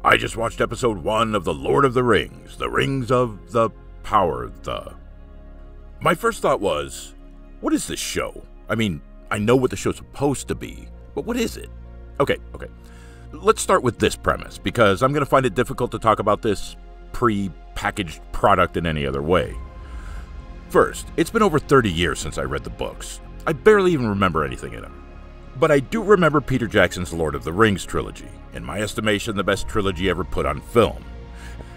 I just watched episode 1 of The Lord of the Rings, The Rings of the Power the. My first thought was, what is this show? I mean, I know what the show's supposed to be, but what is it? Okay. Let's start with this premise, because I'm going to find it difficult to talk about this pre-packaged product in any other way. First, it's been over 30 years since I read the books. I barely even remember anything in them. But I do remember Peter Jackson's Lord of the Rings trilogy, in my estimation the best trilogy ever put on film.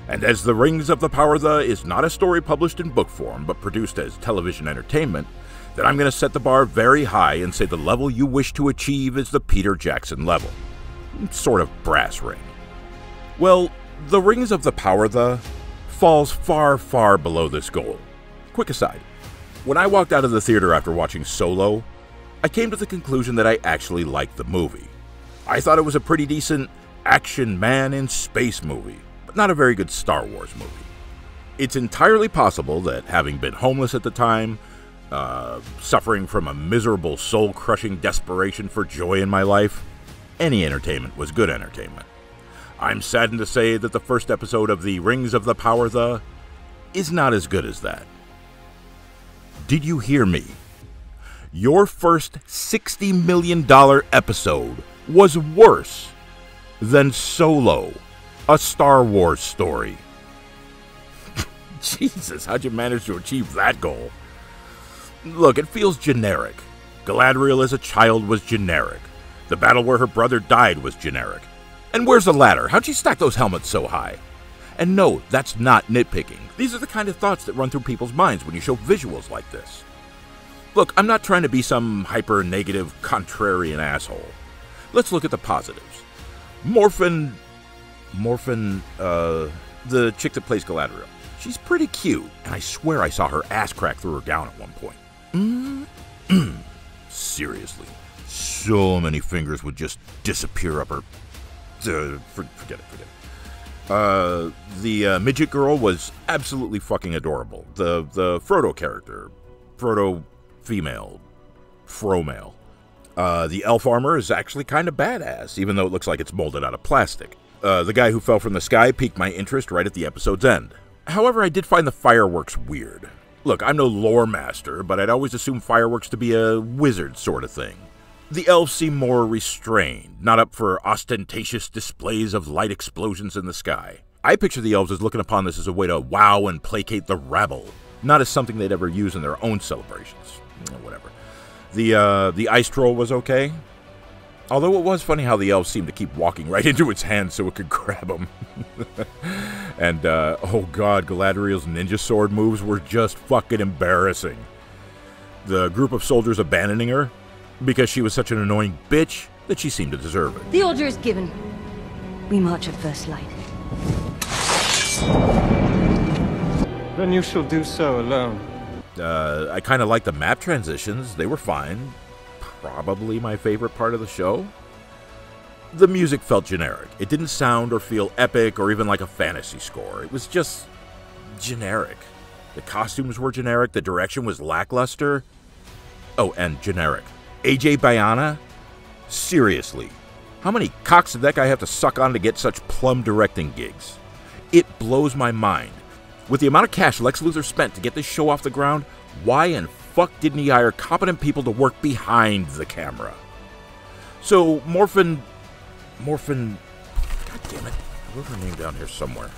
And as The Rings of the Power the is not a story published in book form, but produced as television entertainment, then I'm going to set the bar very high and say the level you wish to achieve is the Peter Jackson level. Sort of brass ring. Well, The Rings of the Power the falls far, far below this goal. Quick aside, when I walked out of the theater after watching Solo, I came to the conclusion that I actually liked the movie. I thought it was a pretty decent action man in space movie, but not a very good Star Wars movie. It's entirely possible that, having been homeless at the time, suffering from a miserable soul-crushing desperation for joy in my life, any entertainment was good entertainment. I'm saddened to say that the first episode of The Rings of the Power the is not as good as that. Did you hear me? Your first $60 million episode was worse than Solo, a Star Wars story. Jesus, how'd you manage to achieve that goal? Look, it feels generic. Galadriel as a child was generic. The battle where her brother died was generic. And where's the ladder? How'd she stack those helmets so high? And no, that's not nitpicking. These are the kind of thoughts that run through people's minds when you show visuals like this. Look, I'm not trying to be some hyper-negative, contrarian asshole. Let's look at the positives. Morphin, the chick that plays Galadriel. She's pretty cute, and I swear I saw her ass crack through her gown at one point. Seriously, so many fingers would just disappear up her. Forget it. The midget girl was absolutely fucking adorable. The Frodo character, Frodo female, Fromale. The elf armor is actually kind of badass, even though it looks like it's molded out of plastic. The guy who fell from the sky piqued my interest right at the episode's end. However, I did find the fireworks weird. Look, I'm no lore master, but I'd always assumed fireworks to be a wizard sort of thing. The elves seem more restrained, not up for ostentatious displays of light explosions in the sky. I picture the elves as looking upon this as a way to wow and placate the rabble, not as something they'd ever use in their own celebrations. Whatever. The ice troll was okay, although it was funny how the elves seemed to keep walking right into its hands so it could grab them. And, oh god, Galadriel's ninja sword moves were just fucking embarrassing. The group of soldiers abandoning her because she was such an annoying bitch that she seemed to deserve it. The order is given. We march at first light. Then you shall do so alone. I kind of like the map transitions. They were fine. Probably my favorite part of the show. The music felt generic. It didn't sound or feel epic or even like a fantasy score. It was just generic. The costumes were generic. The direction was lackluster. Oh, and generic. AJ Bayana? Seriously. How many cocks did that guy have to suck on to get such plum directing gigs? It blows my mind. With the amount of cash Lex Luthor spent to get this show off the ground, why in fuck didn't he hire competent people to work behind the camera? So, Morphin... God damn it. I wrote her name down here somewhere.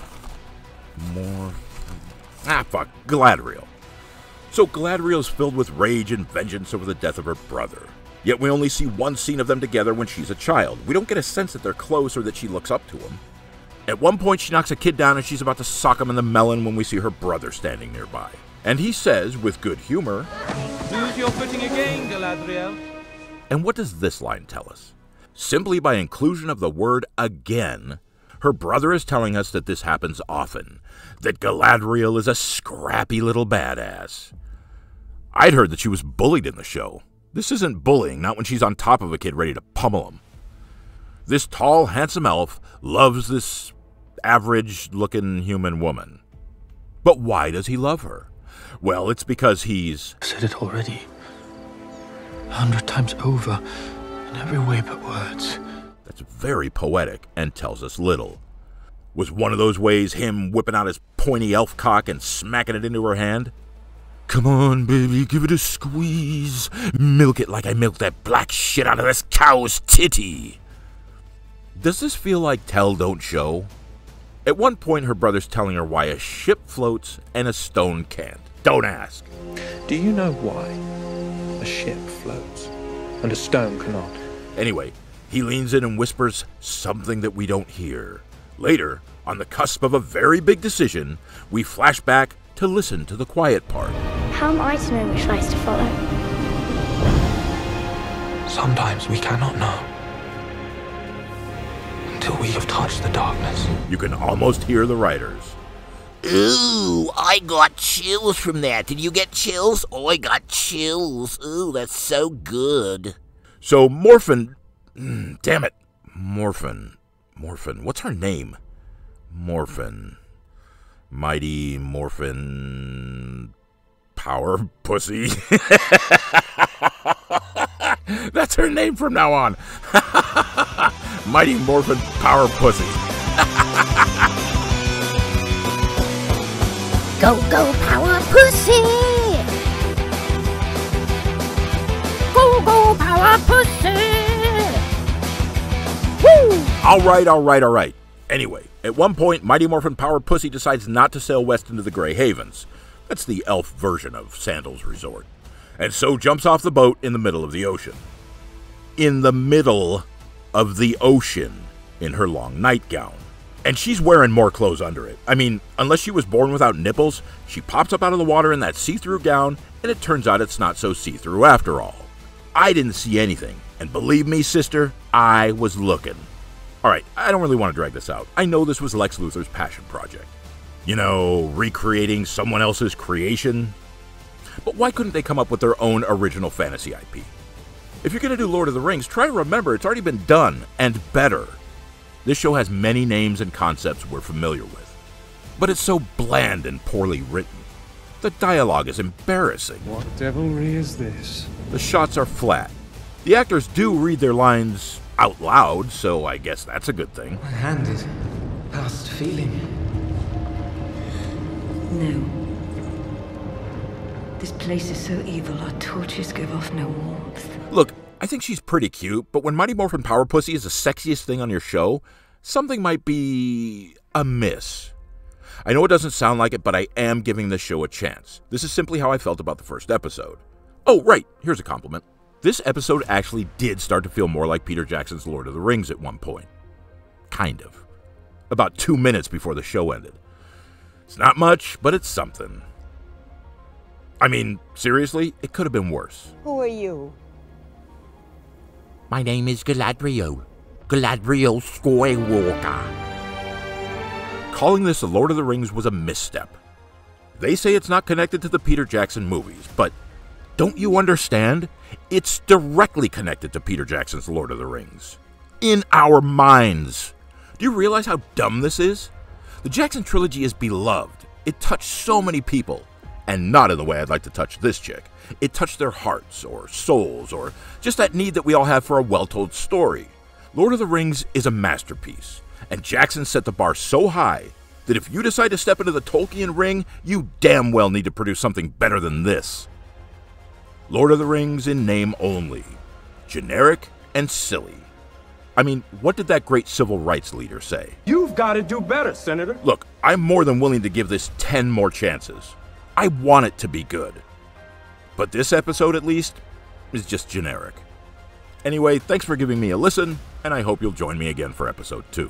Galadriel. So Galadriel's filled with rage and vengeance over the death of her brother. Yet we only see one scene of them together when she's a child. We don't get a sense that they're close or that she looks up to him. At one point she knocks a kid down and she's about to sock him in the melon when we see her brother standing nearby. And he says, with good humor, Lose your footing again, Galadriel. And what does this line tell us? Simply by inclusion of the word again, her brother is telling us that this happens often, that Galadriel is a scrappy little badass. I'd heard that she was bullied in the show. This isn't bullying, not when she's on top of a kid ready to pummel him. This tall, handsome elf loves this average-looking human woman. But why does he love her? Well, it's because he's... I've said it already. 100 times over, in every way but words. That's very poetic and tells us little. Was one of those ways him whipping out his pointy elf cock and smacking it into her hand? Come on, baby, give it a squeeze. Milk it like I milked that black shit out of this cow's titty. Does this feel like tell, don't show? At one point, her brother's telling her why a ship floats and a stone can't. Don't ask. Do you know why a ship floats and a stone cannot? Anyway, he leans in and whispers something that we don't hear. Later, on the cusp of a very big decision, we flash back to listen to the quiet part. How am I to know which lights to follow? Sometimes we cannot know until we have touched the darkness. You can almost hear the writers. Ooh, I got chills from that. Did you get chills? Oh, I got chills. Ooh, that's so good. So Morphin... damn it. Morphin. What's her name? Morphin. Mighty Morphin... Power Pussy. That's her name from now on. Mighty Morphin Power Pussy. Go, go, power pussy! Go, go, power pussy! Woo! All right. Anyway, at one point, Mighty Morphin Power Pussy decides not to sail west into the Grey Havens. That's the elf version of Sandals Resort. And so jumps off the boat in the middle of the ocean. In the middle of the ocean, in her long nightgown. And she's wearing more clothes under it. I mean, unless she was born without nipples, she pops up out of the water in that see-through gown, and it turns out it's not so see-through after all. I didn't see anything, and believe me, sister, I was looking. Alright, I don't really want to drag this out. I know this was Lex Luthor's passion project. You know, recreating someone else's creation. But why couldn't they come up with their own original fantasy IP? If you're going to do Lord of the Rings, try to remember it's already been done, and better. This show has many names and concepts we're familiar with. But it's so bland and poorly written. The dialogue is embarrassing. What devilry is this? The shots are flat. The actors do read their lines out loud, so I guess that's a good thing. My hand is past feeling. No. This place is so evil, our torches give off no warmth. Look, I think she's pretty cute, but when Mighty Morphin Power Pussy is the sexiest thing on your show, something might be amiss. I know it doesn't sound like it, but I am giving this show a chance. This is simply how I felt about the first episode. Oh, right, here's a compliment. This episode actually did start to feel more like Peter Jackson's Lord of the Rings at one point. Kind of. About 2 minutes before the show ended. It's not much, but it's something. I mean, seriously, it could have been worse. Who are you? My name is Galadriel. Galadriel Skywalker. Calling this The Lord of the Rings was a misstep. They say it's not connected to the Peter Jackson movies, but don't you understand? It's directly connected to Peter Jackson's Lord of the Rings. In our minds. Do you realize how dumb this is? The Jackson trilogy is beloved. It touched so many people. And not in the way I'd like to touch this chick. It touched their hearts, or souls, or just that need that we all have for a well-told story. Lord of the Rings is a masterpiece, and Jackson set the bar so high that if you decide to step into the Tolkien ring, you damn well need to produce something better than this. Lord of the Rings in name only. Generic and silly. I mean, what did that great civil rights leader say? You've got to do better, Senator. Look, I'm more than willing to give this 10 more chances. I want it to be good. But this episode, at least, is just generic. Anyway, thanks for giving me a listen, and I hope you'll join me again for episode 2.